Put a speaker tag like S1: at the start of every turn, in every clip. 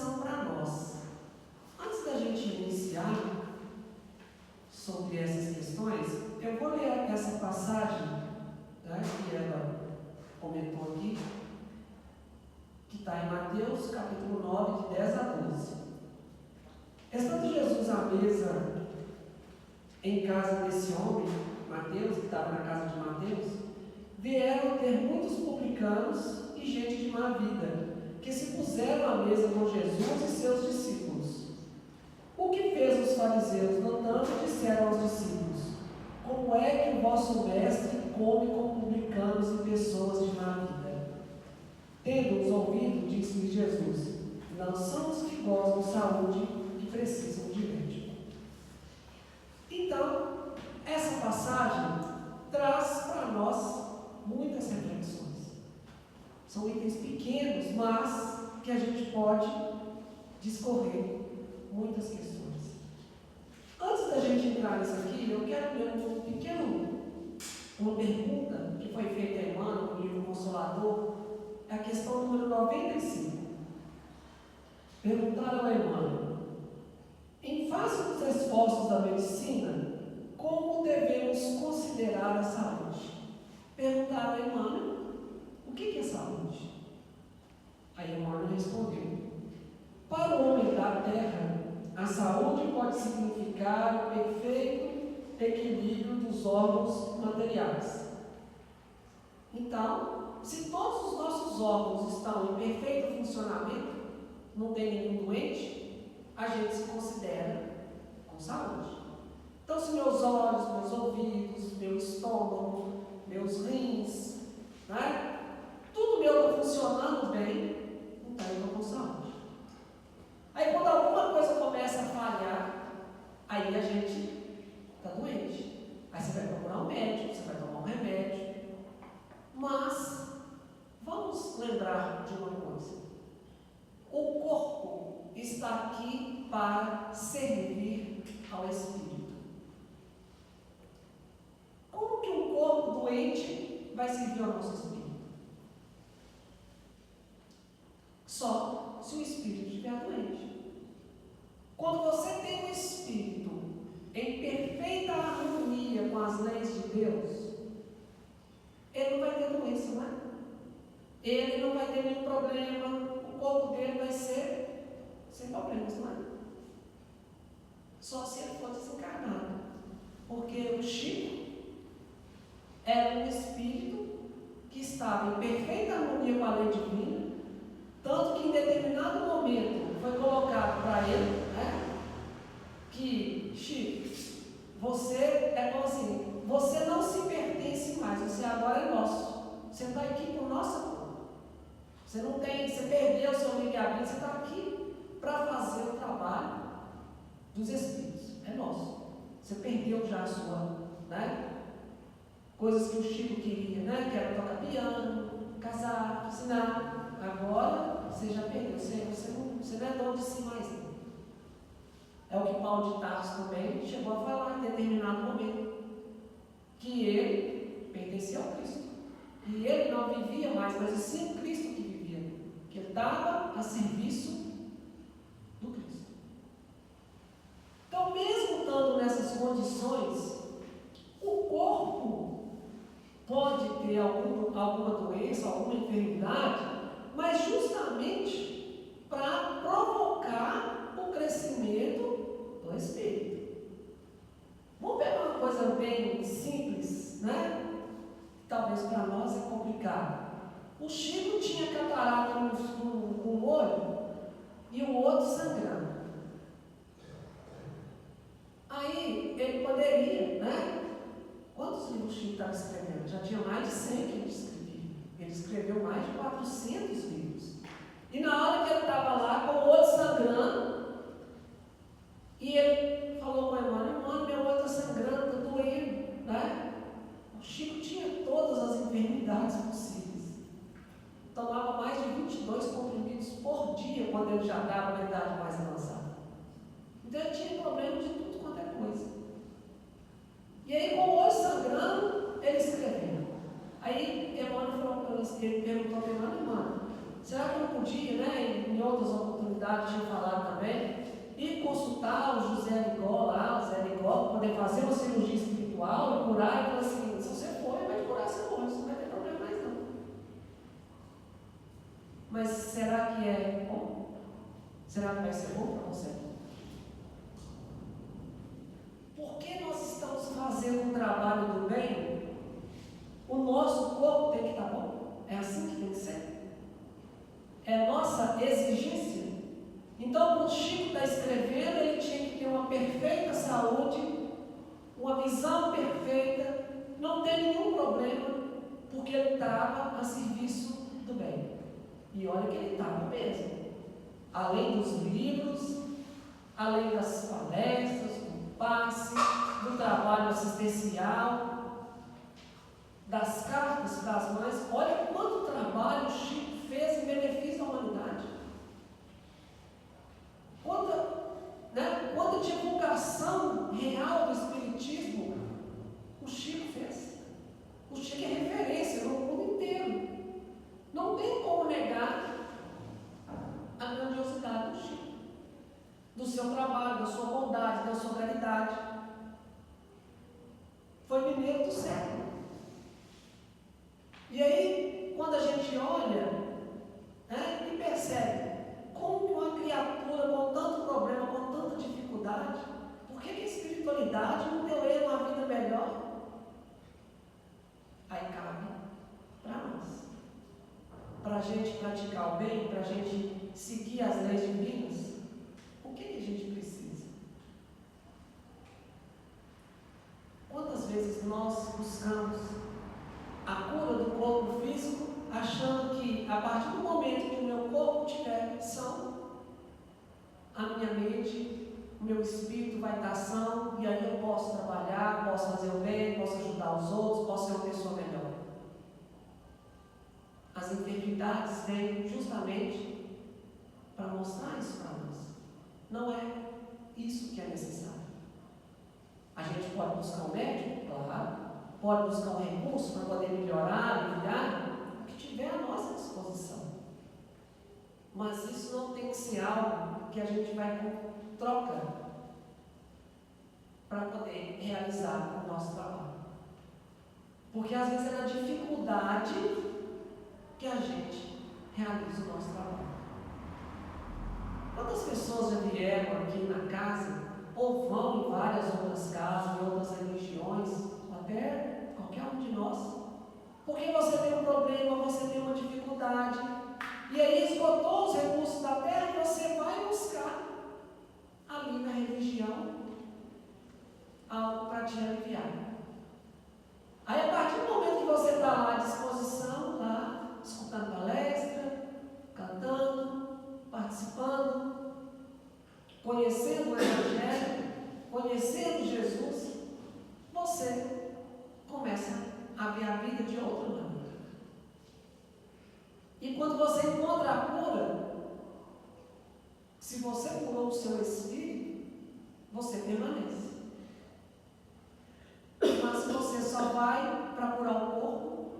S1: reflexão para nós. Antes da gente iniciar sobre essas questões, eu vou ler essa passagem, né, que ela comentou aqui, que está em Mateus capítulo 9, de 10 a 12. Estando Jesus à mesa em casa desse homem, Mateus, que estava na casa de Mateus, vieram ter muitos publicanos e gente de má vida, que se puseram à mesa com Jesus e seus discípulos. O que fez os fariseus, notando, disseram aos discípulos: como é que o vosso mestre come com publicanos e pessoas de má vida? Tendo-os ouvido, disse-lhe Jesus: não são os que gozam de saúde e precisam de médico. Então, essa passagem traz para nós muitas reflexões. São itens pequenos, mas que a gente pode discorrer muitas questões. Antes da gente entrar nisso aqui, eu quero ler uma pergunta que foi feita a Emmanuel no livro Consolador, é a questão número 95. Perguntaram a Emmanuel: em face dos esforços da medicina, como devemos considerar a saúde? Perguntaram a Emmanuel: o que é saúde? Aí Emmanuel respondeu: para o homem da terra, a saúde pode significar o perfeito equilíbrio dos órgãos materiais. Então, se todos os nossos órgãos estão em perfeito funcionamento, não tem nenhum doente, a gente se considera com saúde. Então, se meus olhos, meus ouvidos, meu estômago, meus rins, né? Tudo meu está funcionando bem, então eu estou com saúde. Aí quando alguma coisa começa a falhar, aí a gente está doente. Aí você vai procurar um médico, você vai tomar um remédio. Mas vamos lembrar de uma coisa: o corpo está aqui para servir ao espírito. Como que um corpo doente vai servir ao nosso espírito? Só se o espírito estiver doente. Quando você tem um espírito em perfeita harmonia com as leis de Deus, ele não vai ter doença, não é? Ele não vai ter nenhum problema, o corpo dele vai ser sem problemas, não é? Só se ele for desencarnado. Porque o Chico era um espírito que estava em perfeita harmonia com a lei divina, tanto que em determinado momento foi colocado para ele, né, que, Chico, você é como assim, você não se pertence mais, você agora é nosso, você está aqui por nossa conta. Você não tem, você perdeu o seu livre-arbítrio, você está aqui para fazer o trabalho dos espíritos, é nosso. Você perdeu já a sua, né, coisas que o Chico queria, né, que era tocar piano, casar, ensinar. Agora você já perdeu, você não é dono de si mais. Não. É o que Paulo de Tarso também chegou a falar em determinado momento, que ele pertencia ao Cristo. E ele não vivia mais, mas sim o Cristo que vivia, que ele estava a serviço do Cristo. Então, mesmo estando nessas condições, o corpo pode ter alguma doença, alguma enfermidade, mas justamente para provocar o crescimento do espírito. Vamos pegar uma coisa bem simples, né? Talvez para nós é complicado. O Chico tinha catarata no olho e o outro sangrando. Aí ele poderia, né? Quantos livros o Chico estava escrevendo? Já tinha mais de 100 que ele escrevia. Ele escreveu mais de 400 livros. E na hora que ele estava lá, com o olho sangrando, e ele falou com a Emmanuel: meu olho está sangrando, está doendo, né? O Chico tinha todas as enfermidades possíveis. Tomava mais de 22 comprimidos por dia, quando ele já estava na idade mais avançada. Então ele tinha problema de tudo quanto é coisa. E aí, com o olho sangrando, ele escreveu. Aí Emmanuel falou para ele, perguntou para Emmanuel: será que não podia, né, em outras oportunidades, tinha poder fazer uma cirurgia espiritual e curar, e falar assim, se você for, vai te curar, você morre, você não vai ter problema mais não. Mas será que é bom? Será que vai ser bom para você? Por que nós estamos fazendo um trabalho do bem? O nosso corpo tem que estar bom? É assim que tem que ser? É nossa exigência? Então, quando o Chico está escrevendo, ele tinha que ter uma perfeita saúde, uma visão perfeita, não ter nenhum problema, porque ele estava a serviço do bem. E olha que ele estava mesmo. Além dos livros, além das palestras, do passe, do trabalho assistencial, das cartas para as mães, olha quanto trabalho o Chico fez em benefício da humanidade. Quanta divulgação real do Espiritismo o Chico fez. O Chico é referência no mundo inteiro. Não tem como negar a grandiosidade do Chico, do seu trabalho, da sua bondade, da sua caridade. Foi mineiro do século. E aí, quando a gente olha, né, e percebe como que uma criatura com tanto problema, com tanta dificuldade, por que a espiritualidade não deu ele uma vida melhor? Aí cabe para nós. Para a gente praticar o bem, para a gente seguir as leis divinas, o que a gente precisa? Quantas vezes nós buscamos a cura do corpo físico, achando que a partir do momento que o meu corpo estiver são, a minha mente, o meu espírito vai estar são, e aí eu posso trabalhar, posso fazer o bem, posso ajudar os outros, posso ser uma pessoa melhor. As enfermidades vêm justamente para mostrar isso para nós. Não é isso que é necessário. A gente pode buscar um médico, claro, pode buscar um recurso para poder melhorar, aliviar, o que tiver à nossa disposição. Mas isso não tem que ser algo que a gente vai com troca para poder realizar o nosso trabalho. Porque às vezes é na dificuldade que a gente realiza o nosso trabalho. Quantas pessoas já vieram aqui na casa, ou vão em várias outras casas, em outras religiões, até qualquer um de nós, porque você tem um problema, você tem uma dificuldade, e aí esgotou os recursos da terra e você vai buscar ali na religião algo para te aliviar. Aí a partir do momento que você está lá à disposição, lá, escutando palestra, cantando, participando, conhecendo o Evangelho, conhecendo Jesus, você começa a ver a vida de outra maneira. E quando você encontra a cura, se você curou o seu espírito, você permanece. Mas se você só vai para curar o corpo,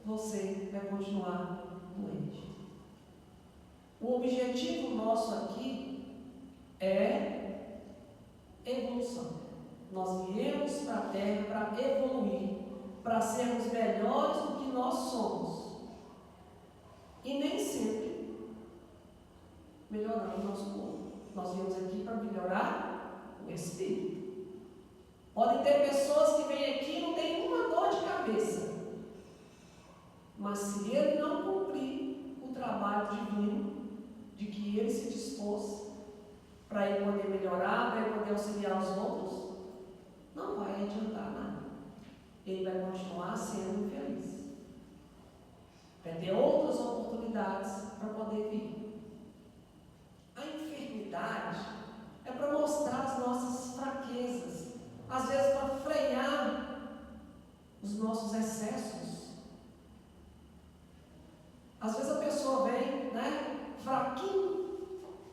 S1: você vai continuar doente. O objetivo nosso aqui é evolução. Nós viemos para a Terra para evoluir, para sermos melhores do que nós somos. E nem sempre melhorando o nosso corpo. Nós viemos aqui para melhorar o espírito. Podem ter pessoas que vêm aqui e não têm uma dor de cabeça. Mas se ele não cumprir o trabalho divino, de que ele se dispôs para ele poder melhorar, para ele poder auxiliar os outros, não vai adiantar nada. Ele vai continuar sendo infeliz. Vai ter outras oportunidades para poder vir. A enfermidade é para mostrar as nossas fraquezas, às vezes para frear os nossos excessos. Às vezes a pessoa vem, fraquinho,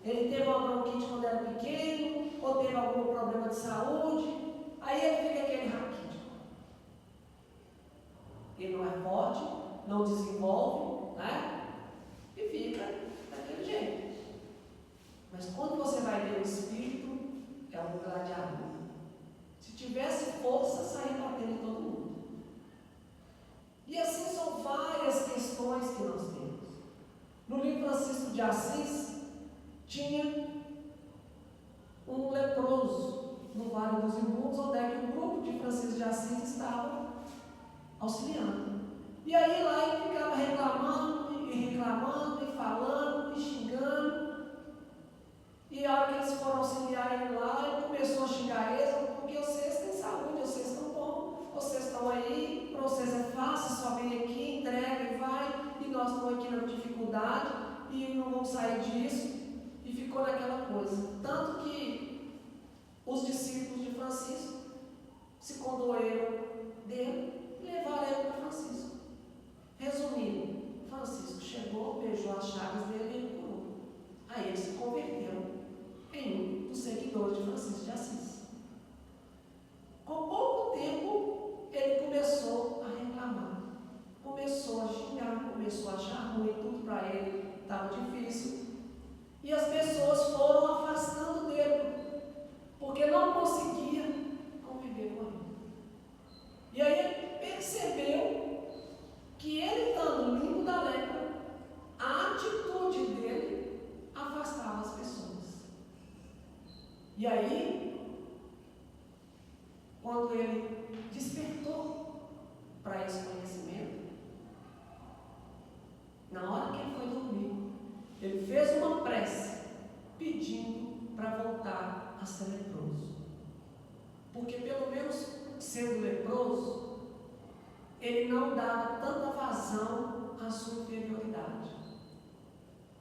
S1: ele teve uma bronquite quando era pequeno, ou teve algum problema de saúde, aí ele fica aquele raquítico. Ele não é forte, não desenvolve, e fica daquele jeito. Mas quando você vai ver o espírito, é um gladiador. Se tiver lições que nós temos. No livro Francisco de Assis, tinha um leproso no Vale dos Imundos, onde é que o grupo de Francisco de Assis estava auxiliando. E aí lá ele ficava reclamando, e falando, e xingando. E a hora que eles foram auxiliar ele lá, ele começou a xingar eles, porque vocês têm saúde, vocês estão bons, vocês estão aí, para vocês é fácil, só vem aqui, entrega e vai, e nós estamos aqui na dificuldade, e não vamos sair disso. E ficou naquela coisa. Tanto que os discípulos de Francisco se condoeram dele e levaram ele para Francisco. Resumindo, Francisco chegou, beijou as chagas dele e ele curou. Aí ele se converteu em um dos seguidores de Francisco de Assis. Com pouco tempo, ele começou a reclamar, começou a xingar, começou a achar ruim, tudo para ele estava difícil. E as pessoas foram afastando dele, porque não conseguia conviver com ele. E aí ele percebeu que ele, estando limpo da lepra, a atitude dele afastava as pessoas. E aí, quando ele despertou para esse conhecimento, na hora que ele foi dormir, ele fez uma prece pedindo para voltar a ser leproso. Porque pelo menos sendo leproso, ele não dava tanta vazão à sua inferioridade.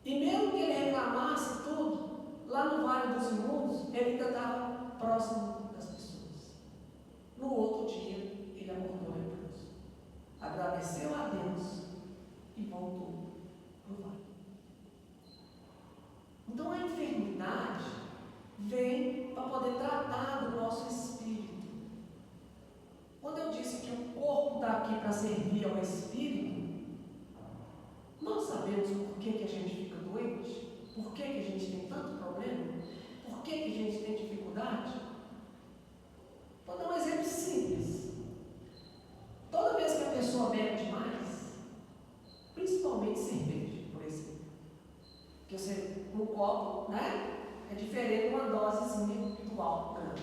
S1: E mesmo que ele reclamasse tudo, lá no Vale dos Imundos, ele ainda estava próximo das pessoas. No outro dia, ele acordou leproso, agradeceu a Deus e voltou para o vale. Então a enfermidade vem para poder tratar do nosso espírito. Quando eu disse que o corpo está aqui para servir ao espírito, nós sabemos por que a gente fica doente, por que a gente tem tanto problema, por que a gente tem dificuldade. Vou dar um exemplo simples. Toda vez que a pessoa bebe demais, principalmente cerveja, por exemplo, que você, um copo, né, é diferente de uma dosezinha do álcool, né?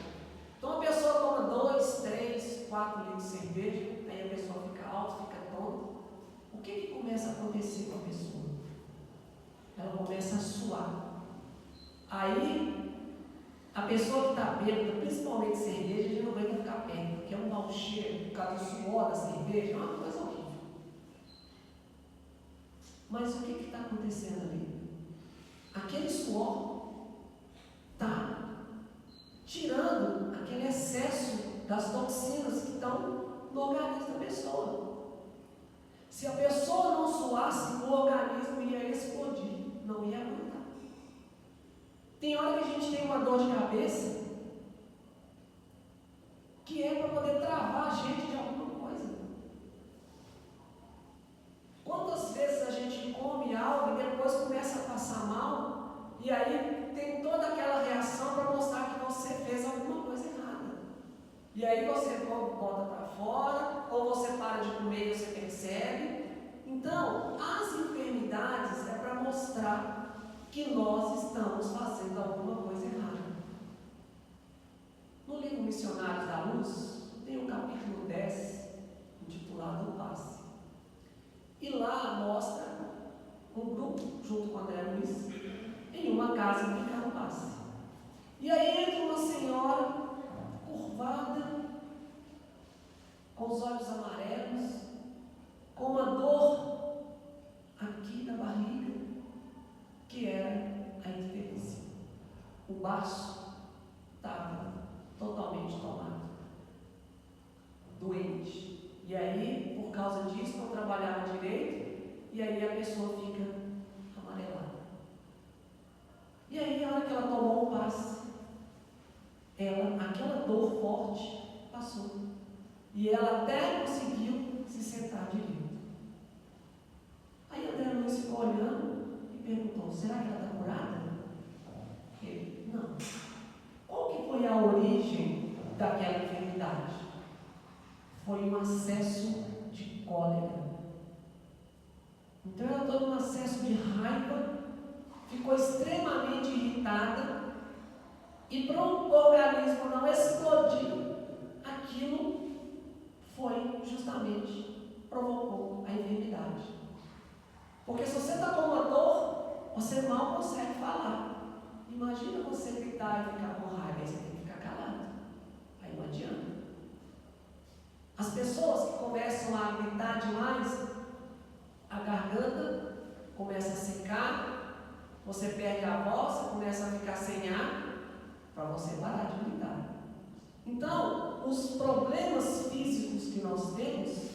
S1: Então a pessoa toma 2, 3, 4 litros de cerveja, aí a pessoa fica alta, fica tonta. O que começa a acontecer com a pessoa? Ela começa a suar. Aí a pessoa que está bêbada, principalmente cerveja, já não aguenta ficar perto, porque é um mau cheiro, por causa do suor da cerveja, é uma coisa horrível. Mas o que está acontecendo ali? Aquele suor está tirando aquele excesso das toxinas que estão no organismo da pessoa. Se a pessoa não suasse, o organismo ia explodir, não ia aguentar. Tem hora que a gente tem uma dor de cabeça que é para poder travar a gente de alguma coisa. Quantas vezes a gente come algo e depois começa a passar mal, e aí tem toda aquela reação para mostrar que você fez alguma coisa errada. E aí você bota para fora, ou você para de comer e você percebe. Então, as enfermidades é para mostrar que nós estamos fazendo alguma coisa errada. No livro Missionários da Luz, tem o capítulo 10, intitulado O Passe. E lá mostra um grupo, junto com André Luiz, em uma casa que fica no passe. E aí entra uma senhora curvada, com os olhos amarelos, com uma dor aqui na barriga, que era a interferência. O baço estava totalmente tomado, doente. E aí, por causa disso, não trabalhava direito, e aí a pessoa fica amarelada. E aí, a hora que ela tomou o passe, aquela dor forte passou. E ela até conseguiu se sentar direito. Aí André Luiz ficou olhando e perguntou: será que ela está curada? Ele: não. Qual que foi a origem daquela enfermidade? Foi um acesso de cólera. Então ela entrou num acesso de raiva, ficou extremamente irritada, e para o organismo não explodir, aquilo foi justamente, provocou a enfermidade. Porque se você está com uma dor, você mal consegue falar. Imagina você gritar e ficar com raiva, aí você tem que ficar calado. Aí não adianta. As pessoas que começam a gritar demais, a garganta começa a secar, você perde a voz, você começa a ficar sem ar, para você parar de gritar. Então, os problemas físicos que nós temos,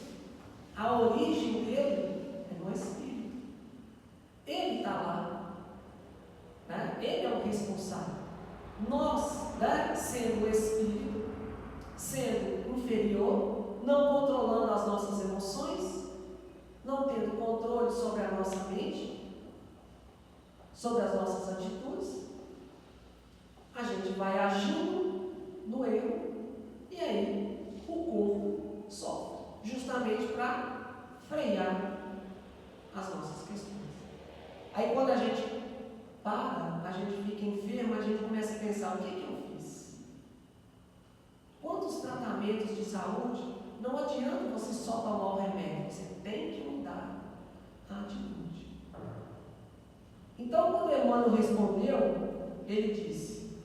S1: a origem dele é no espírito. Ele está lá, né? Ele é o responsável. Nós, né, sendo o espírito, sendo inferior, não controlando as nossas emoções, não tendo controle sobre a nossa mente, sobre as nossas atitudes, a gente vai agindo no erro e aí o corpo sofre, justamente para frear as nossas questões. Aí quando a gente para, a gente fica enfermo, a gente começa a pensar: o que eu fiz? Quantos tratamentos de saúde? Não adianta você só tomar o remédio, você tem que mudar a atitude. Então, quando Emmanuel respondeu, ele disse: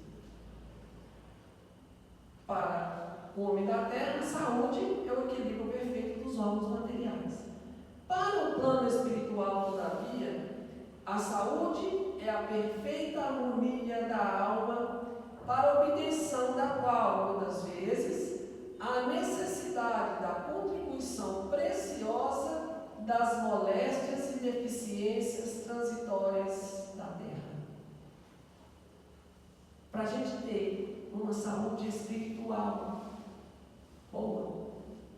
S1: para o homem da terra, a saúde é o equilíbrio perfeito dos órgãos materiais. Para o plano espiritual, todavia, a saúde é a perfeita harmonia da alma, para a obtenção da qual, muitas vezes, há necessidade da contribuição preciosa das moléstias e deficiências transitórias da terra. Para a gente ter uma saúde espiritual boa,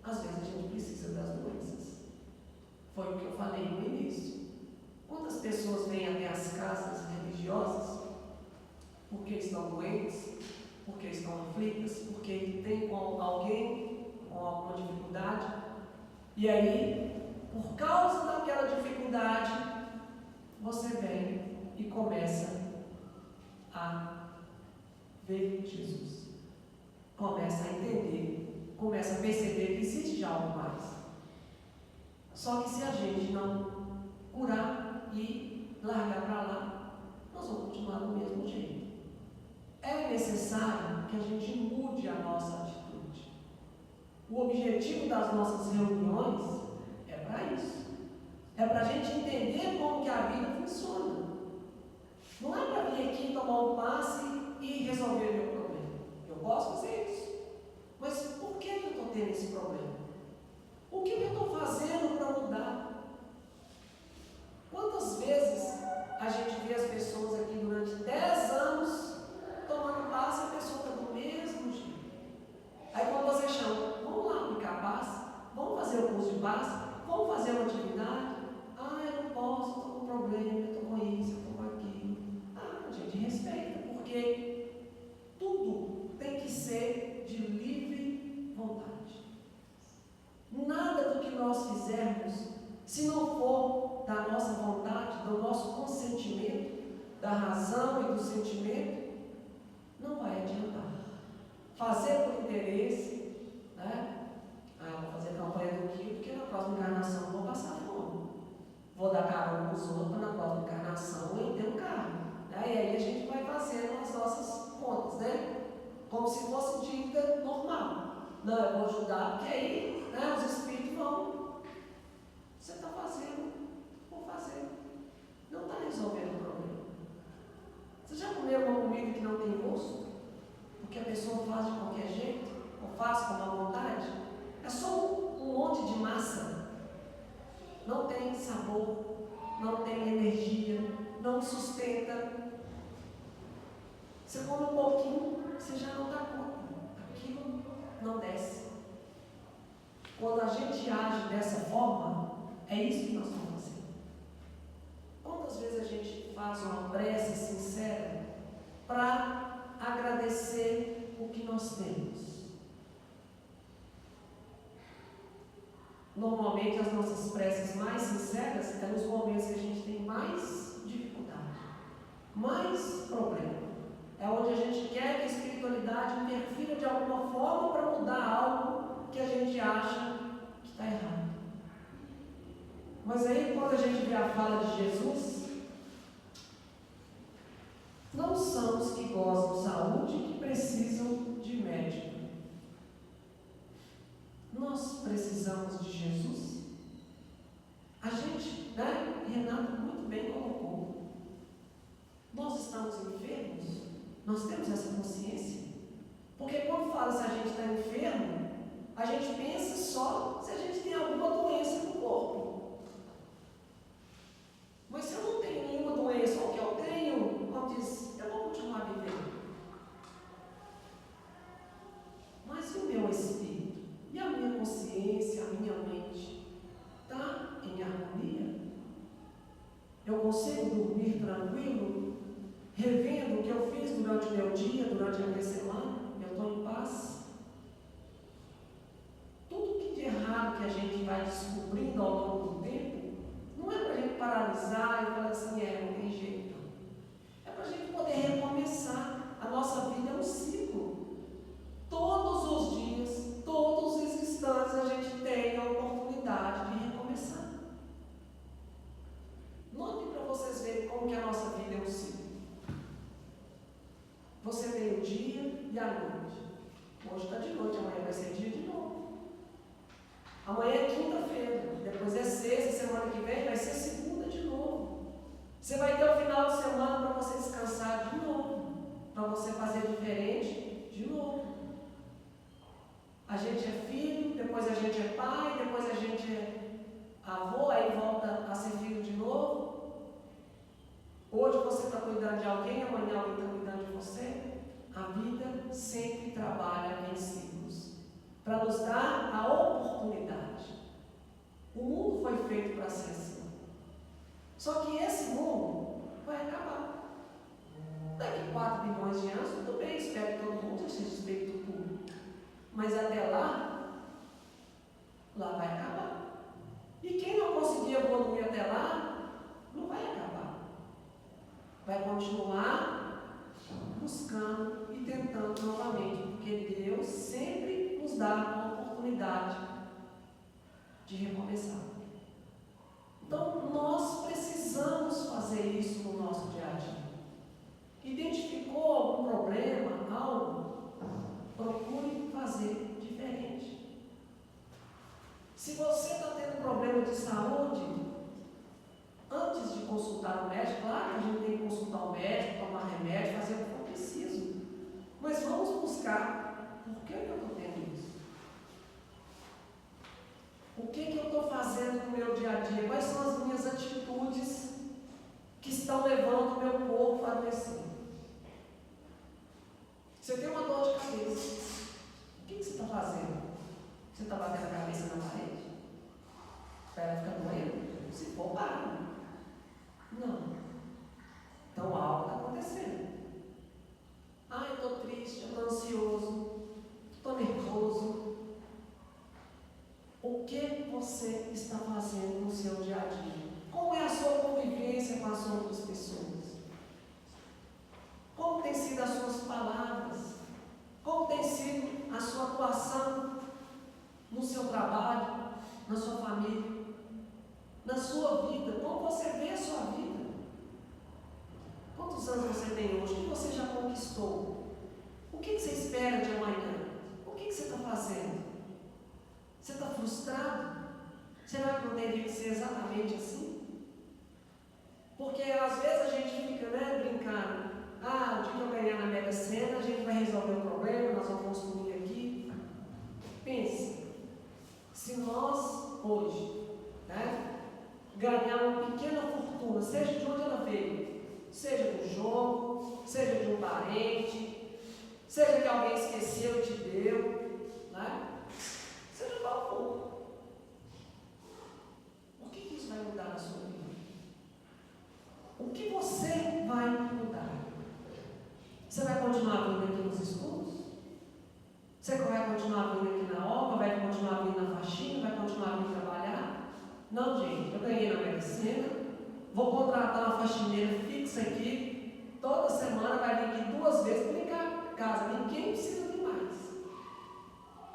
S1: às vezes a gente precisa das doenças. Foi o que eu falei no início. Quantas pessoas vêm até as casas religiosas porque estão doentes, porque estão aflitas, porque tem alguém com alguma dificuldade, e aí, por causa daquela dificuldade, você vem e começa a ver Jesus, começa a entender, começa a perceber que existe algo mais. Só que se a gente não curar e largar para lá, nós vamos continuar do mesmo jeito. É necessário que a gente mude a nossa atitude. O objetivo das nossas reuniões é para isso. É para a gente entender como que a vida funciona. Não é para vir aqui tomar um passe e resolver o meu problema. Eu posso fazer isso. Mas por que eu estou tendo esse problema? O que eu estou fazendo para mudar? Quantas vezes a gente vê as pessoas aqui durante 10 anos tomando passe e a pessoa está do mesmo jeito? Aí quando você chama: vamos lá aplicar passe, vamos fazer o curso de passe, vamos fazer uma atividade. Ah, eu não posso, estou com problema, eu estou com isso, eu estou com aquilo. Ah, a gente respeita, porque tudo tem que ser de livre vontade. Nada do que nós fizermos, se não for da nossa vontade, do nosso consentimento, da razão e do sentimento, não vai adiantar. Fazer por interesse, né? Ah, eu vou fazer campanha do quilo, porque na próxima encarnação eu vou passar fome. Vou dar carona para os outros, para na próxima encarnação eu ter um carro. Né? E aí a gente vai fazendo as nossas contas, né? Como se fosse dívida normal. Não, eu vou ajudar, porque aí, né, os espíritos vão. Você está fazendo, vou fazer. Não está resolvendo o problema. Você já comeu uma comida que não tem gosto? Porque a pessoa faz de qualquer jeito, ou faz com má vontade? É só um monte de massa. Não tem sabor, não tem energia, não sustenta. Você come um pouquinho, você já não dá conta. Aquilo não desce. Quando a gente age dessa forma, é isso que nós estamos fazendo. Quantas vezes a gente faz uma prece sincera para agradecer o que nós temos? Normalmente as nossas preces mais sinceras é nos momentos que a gente tem mais dificuldade, mais problema. É onde a gente quer que a espiritualidade interfira de alguma forma para mudar algo que a gente acha que está errado. Mas aí quando a gente vê a fala de Jesus, não são os que gozam de saúde que precisam de médico. Nós precisamos de Jesus. A gente, né? Renato muito bem colocou. Nós estamos enfermos. Nós temos essa consciência. Porque quando fala se a gente está enfermo, a gente pensa só se a gente tem alguma doença no corpo. Mas se eu não tenho nenhuma doença, ou que eu tenho, como diz, eu vou continuar vivendo. Mas e o meu espírito? E a minha consciência, a minha mente, está em harmonia? Eu consigo dormir tranquilo, revendo o que eu fiz durante o meu dia, durante a minha semana? Eu estou em paz? Tudo que de errado que a gente vai descobrindo ao longo do tempo, não é para a gente paralisar e falar assim, não tem jeito. É para a gente poder recomeçar. A nossa vida é um ciclo. Todos os dias, todos os instantes, a gente tem a oportunidade de recomeçar. Note para vocês verem como que a nossa vida é um ciclo. Você tem o dia e a noite. Hoje está de noite, amanhã vai ser dia de novo. Amanhã é quinta-feira, depois é sexta, semana que vem vai ser segunda de novo. Você vai ter o final de semana para você descansar de novo, para você fazer diferente de novo. A gente é filho, depois a gente é pai, depois a gente é avô, aí volta a ser filho de novo. Hoje você está cuidando de alguém, amanhã alguém está cuidando de você. A vida sempre trabalha em ciclos, para nos dar a oportunidade. O mundo foi feito para ser assim. Só que esse mundo vai acabar. Daqui 4 bilhões de anos, tudo bem, espero que todo mundo seja espírito puro. Mas até lá vai acabar. E quem não conseguir evoluir até lá, não vai acabar. Vai continuar buscando e tentando novamente, porque Deus sempre nos dá a oportunidade de recomeçar. Então, nós precisamos fazer isso no nosso dia a dia. Identificou algum problema, algo? Procure fazer diferente. Se você está tendo problema de saúde, antes de consultar o médico, claro que a gente tem que consultar o médico, tomar remédio, fazer o que for preciso. Mas vamos buscar por que eu estou tendo isso? O que eu estou fazendo no meu dia a dia? Quais são as minhas atitudes que estão levando o meu corpo a adoecer? Você tem uma dor de cabeça. O que você está fazendo? Você está batendo a cabeça na parede? Para ela ficar doendo? Se for, para. Não. Então algo está acontecendo. Eu estou triste, eu estou ansioso, estou nervoso. O que você está fazendo no seu dia a dia? Como é a sua convivência com as outras pessoas? Como tem sido as suas palavras? Como tem sido a sua atuação no seu trabalho, na sua família, na sua vida? Como você vê a sua vida? Quantos anos você tem hoje? O que você já conquistou? O que você espera de amanhã? O que você está fazendo? Você está frustrado? Será que não teria que ser exatamente assim? Porque às vezes a gente fica brincando. O dia que eu ganhar na Mega Sena, a gente vai resolver o problema, nós vamos construir aqui. Pense, se nós hoje ganhar uma pequena fortuna, seja de onde ela veio, seja do jogo, seja de um parente, seja que alguém esqueceu e te deu, seja qual for. O que isso vai mudar na sua vida? O que você vai mudar? Você vai continuar vindo aqui nos estudos? Você vai continuar vindo aqui na obra? Vai continuar vindo na faxina? Vai continuar vindo trabalhar? vou contratar uma faxineira fixa aqui, toda semana vai vir aqui 2 vezes para limpar a casa. Ninguém precisa de mais.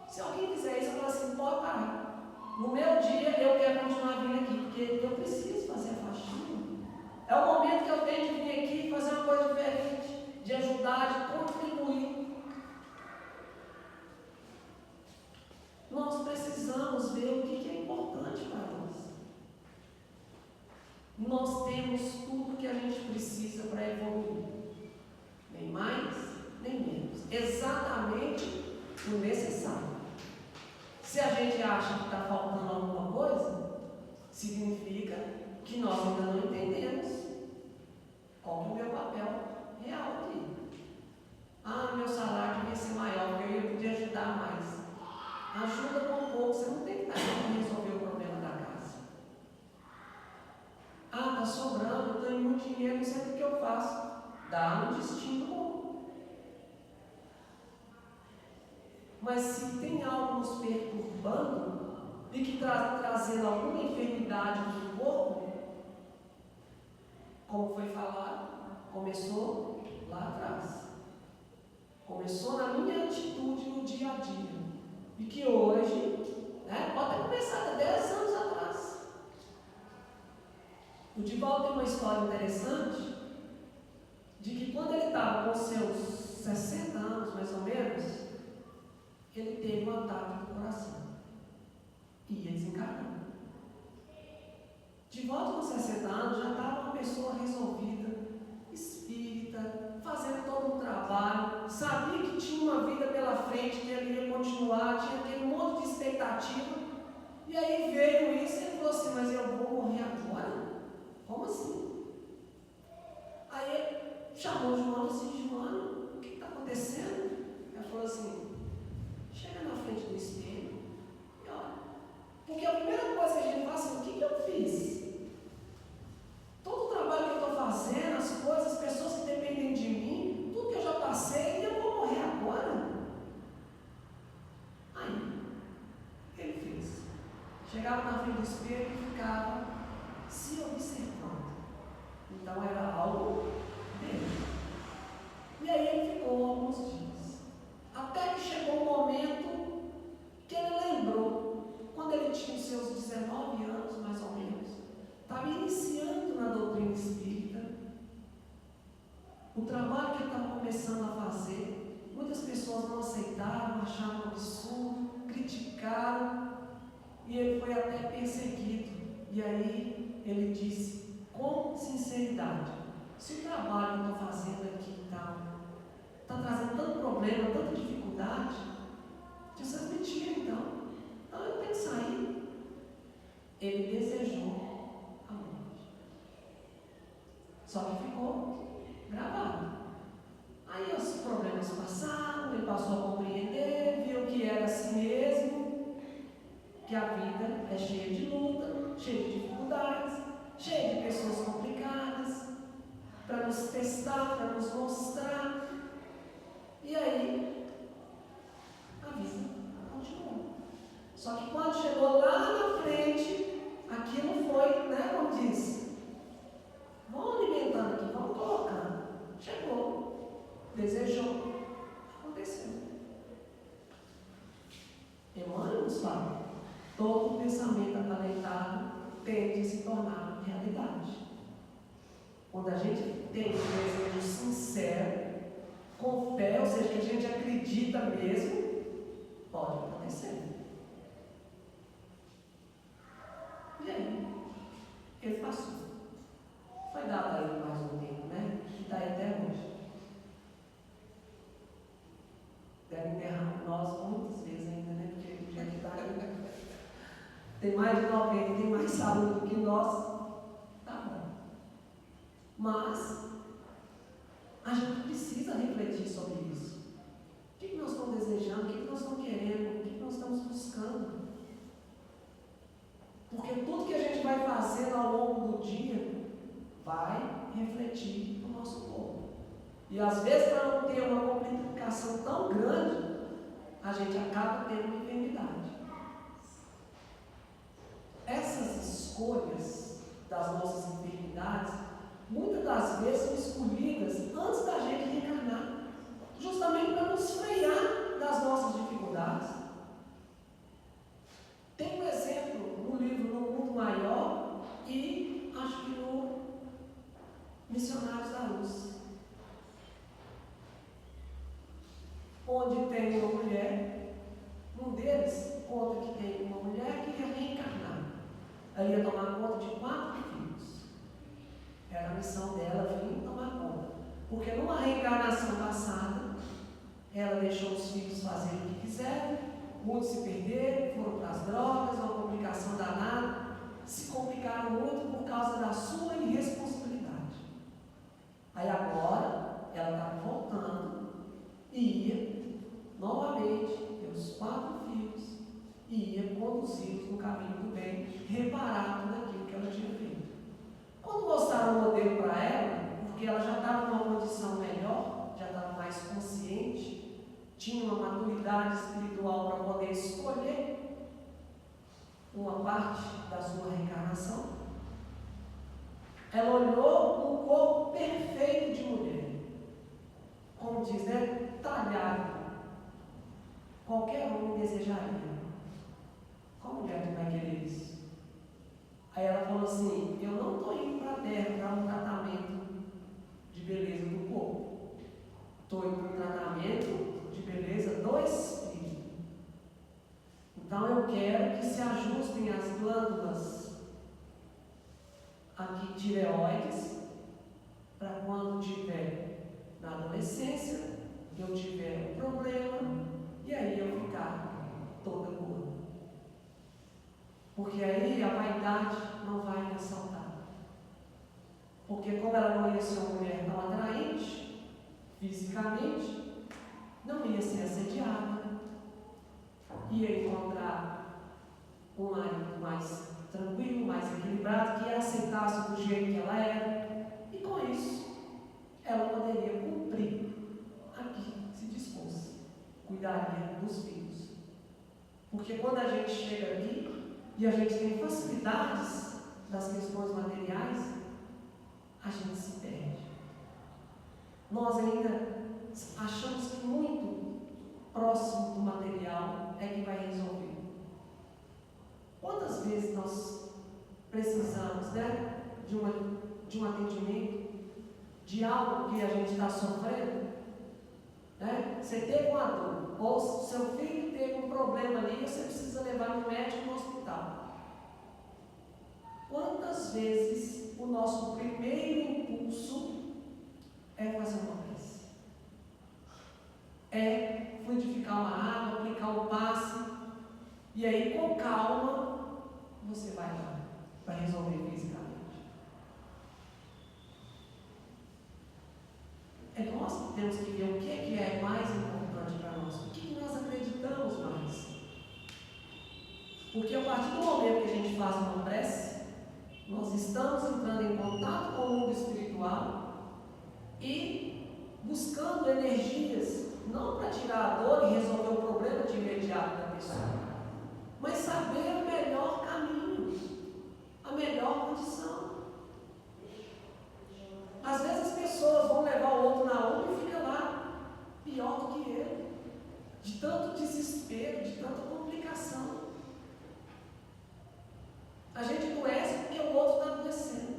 S1: Se alguém fizer isso, eu falo assim, pode parar. No meu dia eu quero continuar vindo aqui, porque eu preciso fazer a faxina. É o momento que eu tenho de vir aqui e fazer uma coisa diferente, de ajudar, de contribuir. Nós precisamos ver o que é importante para nós. Nós temos tudo que a gente precisa para evoluir. Nem mais, nem menos. Exatamente o necessário. Se a gente acha que está faltando alguma coisa, significa que nós ainda não entendemos qual é o meu papel real aqui. Meu salário devia ser maior, porque eu podia ajudar mais. Ajuda com um pouco, você não tem que estar para resolver o problema da casa. Está sobrando, eu tenho muito dinheiro, não sei o que eu faço. Dá um destino bom. Mas se tem algo nos perturbando e que está trazendo alguma enfermidade no corpo, como foi falado, começou lá atrás. Começou na minha atitude no dia a dia. E que hoje, pode ter começado há 10 anos atrás. O Divaldo tem uma história interessante de que quando ele estava com seus 60 anos, mais ou menos, ele teve um ataque do coração. E ia desencarnar. De volta com 60 anos, já estava uma pessoa resolvida, espírita, fazendo todo um trabalho, sabia que tinha uma vida pela frente, que ele ia continuar, tinha aquele monte de expectativa. E aí veio isso e ele falou assim, mas eu vou morrer agora? Como assim? Aí ele chamou o João e disse assim, João, o que está acontecendo? Ele falou assim, chega na frente do espelho e olha. Porque a primeira coisa que a gente faz é assim, o que eu fiz? Todo o trabalho que eu estou fazendo, as coisas, as pessoas que dependem de mim, tudo que eu já passei, e eu vou morrer agora? Aí, o que ele fez? Chegava na frente do espelho e ficava se observando. Então era algo dele. E aí ele ficou alguns dias. Até que chegou um momento que ele lembrou, quando ele tinha os seus 19 anos, mais ou menos, estava iniciando na doutrina espírita, o trabalho que ele estava começando a fazer, muitas pessoas não aceitaram, acharam um absurdo, criticaram, e ele foi até perseguido. E aí ele disse, com sinceridade, se o trabalho que eu estou fazendo aqui está trazendo tanto problema, tanta dificuldade, vocês me tiram então eu tenho que sair. Ele desejou a morte. Só que ficou gravado. Aí os problemas passaram, ele passou a compreender, viu que era assim mesmo, que a vida é cheia de luta, cheia de dificuldades, cheia de pessoas complicadas, para nos testar, para nos mostrar. E aí, a vida continuou. Só que quando chegou lá na frente, aquilo foi, como diz, vamos alimentando aqui, vamos colocando. Chegou, desejou, aconteceu. Emmanuel nos fala, todo pensamento acalentado tende a se tornar realidade. Quando a gente tem um desejo sincero, com fé, ou seja, que a gente acredita mesmo, pode acontecer. E aí, ele passou. Foi dado a ele mais um tempo, que está aí até hoje. Deve enterrar nós muitas vezes ainda, porque já está aí. Tem mais de 90, tem mais saúde do que nós. Tá bom. Mas a gente precisa refletir sobre isso. O que nós estamos desejando? O que nós estamos querendo? O que nós estamos buscando? Porque tudo que a gente vai fazendo ao longo do dia vai refletir no nosso corpo. E às vezes, para não ter uma complicação tão grande, a gente acaba tendo uma enfermidade. Essas escolhas das nossas enfermidades Missionários da Luz. Onde tem uma mulher, um deles conta que tem uma mulher que ia reencarnar. Ela ia tomar conta de 4 filhos. Era a missão dela vir tomar conta. Porque numa reencarnação passada, ela deixou os filhos fazerem o que quiseram, muitos se perderam, foram para as drogas, uma complicação danada, se complicaram muito por causa da sua irresponsabilidade. Aí agora, ela estava voltando e ia novamente ter os 4 filhos e ia conduzi-los no caminho do bem, reparar tudo aquilo que ela tinha feito. Quando mostraram o modelo para ela, porque ela já estava numa condição melhor, já estava mais consciente, tinha uma maturidade espiritual para poder escolher uma parte da sua reencarnação, ela olhou um corpo perfeito de mulher, como diz, né? Talhado. Qualquer homem desejaria. Qual mulher tu vai querer isso? Aí ela falou assim: eu não estou indo para a terra para um tratamento de beleza do corpo. Estou indo para um tratamento de beleza do espírito. Então eu quero que se ajustem as glândulas aqui tireoides, para quando tiver na adolescência, eu tiver um problema, e aí eu ficar toda boa. Porque aí a vaidade não vai me assaltar. Porque como ela não ia ser uma mulher tão atraente, fisicamente, não ia ser assediada, ia encontrar um marido mais tranquilo, mais equilibrado, que a aceitasse do jeito que ela era, e com isso ela poderia cumprir aqui, se dispôs, cuidaria dos filhos. Porque quando a gente chega aqui e a gente tem facilidades das questões materiais, a gente se perde. Nós ainda achamos que muito próximo do material é que vai resolver. Quantas vezes nós precisamos, né, de um atendimento, de algo que a gente está sofrendo, né? Você teve uma dor, ou seu filho teve um problema ali, você precisa levar no médico no hospital. Quantas vezes o nosso primeiro impulso é fazer uma prece? É fluidificar uma água, aplicar um passe, e aí com calma você vai lá para resolver fisicamente. É nós que temos que ver o que é mais importante para nós, o que nós acreditamos mais. Porque a partir do momento que a gente faz uma prece, nós estamos entrando em contato com o mundo espiritual e buscando energias, não para tirar a dor e resolver o problema de imediato da pessoa, mas saber o melhor caminho, a melhor condição. Às vezes as pessoas vão levar o outro na onda e fica lá, pior do que ele, de tanto desespero, de tanta complicação. A gente adoece porque o outro está adoecendo.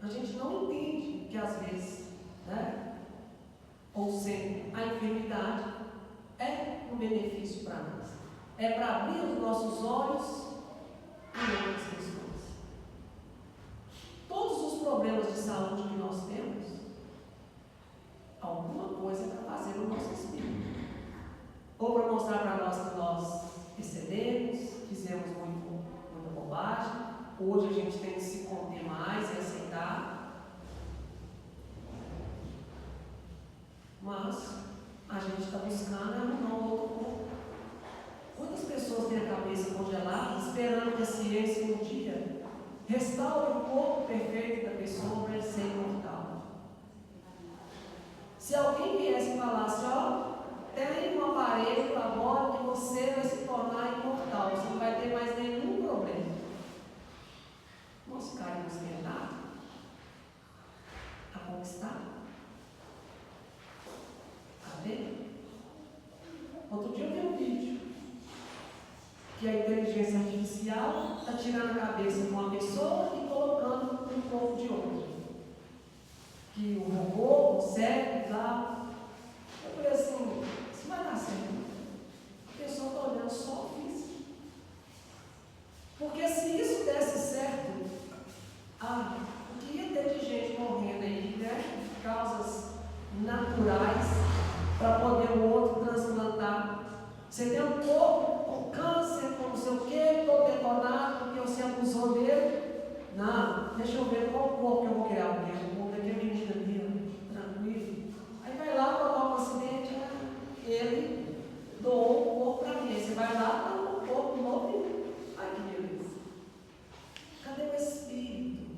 S1: A gente não entende que às vezes, né, ou sempre, a enfermidade é um benefício para nós. É para abrir os nossos olhos em outras questões. Todos os problemas de saúde que nós temos, alguma coisa é para fazer no nosso espírito. Ou para mostrar para nós que nós excedemos, fizemos muita bobagem. Hoje a gente tem que se conter mais e aceitar. Mas a gente está buscando arrumar um outro corpo. Quantas pessoas têm a cabeça congelada, esperando que a ciência um dia restaure o corpo perfeito da pessoa para ele ser imortal? Se alguém viesse e falasse: ó, tem um aparelho agora que você vai se tornar imortal, você não vai ter mais nenhum problema, nós ficaríamos tentados a conquistar, a ver. Outro dia eu vi um vídeo que a inteligência artificial está tirando a cabeça de uma pessoa e colocando no corpo de outra. que o robô consegue lá. Eu falei assim, isso vai dar certo. A pessoa está olhando só o físico. Porque se isso desse certo, o que ia ter de gente morrendo aí, né? Causas naturais, para poder o outro transplantar. Você tem um corpo com câncer, com não sei o quê, todo detonado, porque você abusou dele. Não, deixa eu ver qual corpo que eu vou criar, porque o corpo daquele menino ali, tranquilo. Aí vai lá, provoca um acidente, ele doou o corpo para mim. Aí você vai lá, dá um corpo novo. Ai, que beleza. Cadê o Espírito?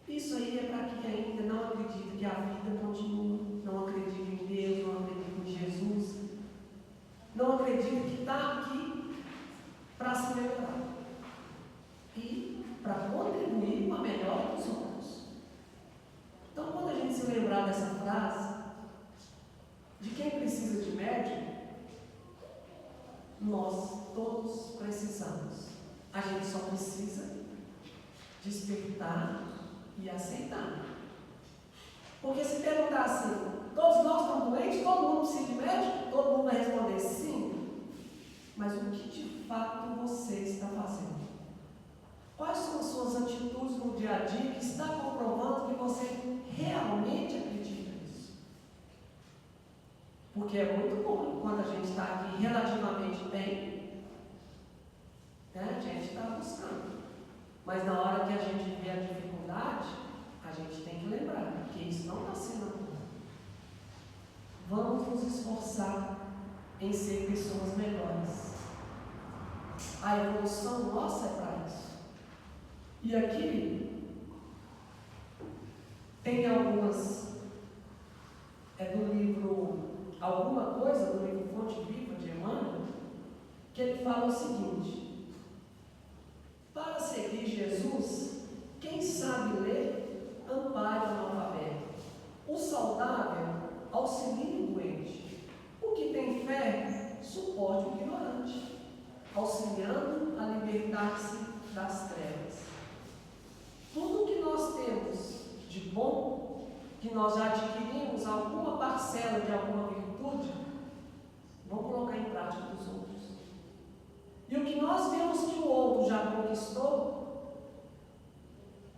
S1: Isso aí é para quem ainda não acredita que a vida continua, não acredita em Deus, não acredita em Jesus, não acredita que está aqui para se melhorar e para contribuir com a melhora dos outros. Então, quando a gente se lembrar dessa frase, de quem precisa de médico, nós todos precisamos. A gente só precisa despertar e aceitar. Porque se perguntar assim, todos nós estamos doentes, todo mundo precisa de médico, todo mundo vai responder sim. Mas o que de fato você está fazendo? Quais são as suas atitudes no dia a dia que está comprovando que você realmente acredita nisso? Porque é muito bom quando a gente está aqui relativamente bem, né? A gente está buscando. Mas na hora que a gente vê a dificuldade, a gente tem que lembrar que isso não está sendo natural. Vamos nos esforçar em ser pessoas melhores. A evolução nossa é para isso. E aqui tem algumas, do livro, alguma coisa do livro Fonte Viva de Emmanuel, que ele fala o seguinte: para seguir Jesus, quem sabe ler, ampare o analfabeto. O saudável, auxilie o doente. O que tem fé, suporte o ignorante, auxiliando a libertar-se das trevas. Tudo que nós temos de bom, que nós já adquirimos alguma parcela de alguma virtude, vamos colocar em prática dos outros. E o que nós vemos que o outro já conquistou,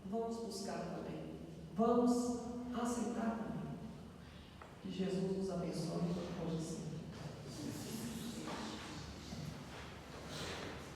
S1: vamos buscar também. Vamos aceitar também. Que Jesus nos abençoe hoje sim.